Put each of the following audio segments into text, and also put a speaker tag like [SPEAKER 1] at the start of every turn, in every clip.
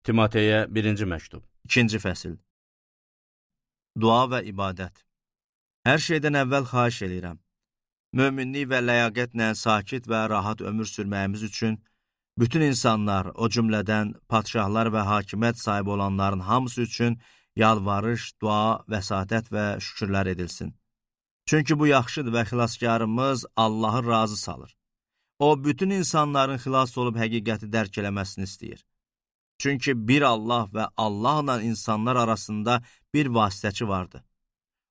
[SPEAKER 1] Timoteyə 1-ci məktub.
[SPEAKER 2] 2-ci fəsil. Dua və ibadət. Hər şeydən əvvəl xahiş edirəm. Möminlik və ləyaqətlə sakit və rahat ömür sürməyimiz üçün bütün insanlar, o cümlədən padşahlar və hakimiyyət sahibi olanların hamısı üçün yalvarış, dua, vəsatət və şükürlər edilsin. Çünki bu yaxşıdır və xilaskarımız Allahı razı salır. O, bütün insanların xilas olub həqiqəti dərk eləməsini istəyir. Çünki bir Allah və Allahla insanlar arasında bir vasitəçi vardı.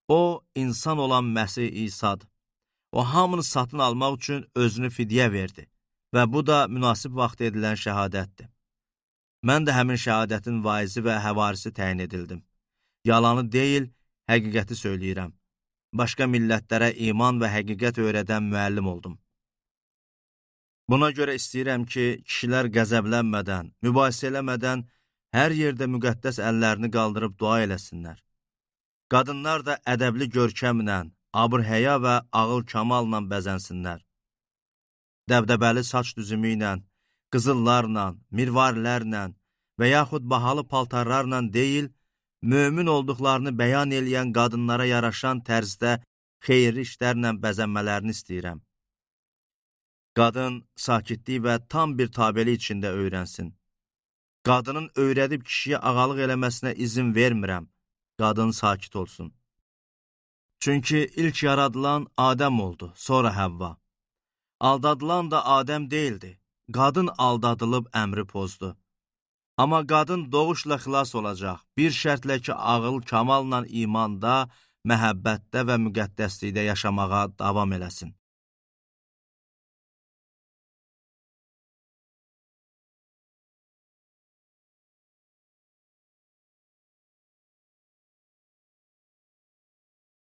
[SPEAKER 2] O, insan olan Məsih İsa'dır. O, hamını satın almaq üçün özünü fidyə verdi və bu da münasib vaxt edilən şəhadətdir. Mən də həmin şəhadətin vaizi və həvarisi təyin edildim. Yalanı deyil, həqiqəti söyləyirəm. Başqa millətlərə iman və həqiqət öyrədən müəllim oldum. Buna görə istəyirəm ki, kişilər qəzəblənmədən, mübahisə eləmədən hər yerdə müqəddəs əllərini qaldırıb dua eləsinlər. Qadınlar da ədəbli görkəmlə, abır-həya və ağıl kamalla bəzənsinlər. Dəbdəbəli saç düzümü ilə, qızıllarla, mirvarilərlə və yaxud bahalı paltarlarla deyil, mömin olduqlarını bəyan eləyən qadınlara yaraşan tərzdə xeyirli işlərlə bəzənmələrini istəyirəm. Qadın sakitlik və tam bir tabelik içində öyrənsin. Qadının öyrədib kişiyə ağalıq eləməsinə izin vermirəm. Qadın sakit olsun. Çünki ilk yaradılan Adəm oldu, sonra Həvva. Aldadılan da Adəm deyildi. Qadın aldadılıb əmri pozdu. Amma qadın doğuşla xilas olacaq. Bir şərtlə ki, ağıl kamalla imanda, məhəbbətdə və müqəddəslikdə yaşamağa davam eləsin.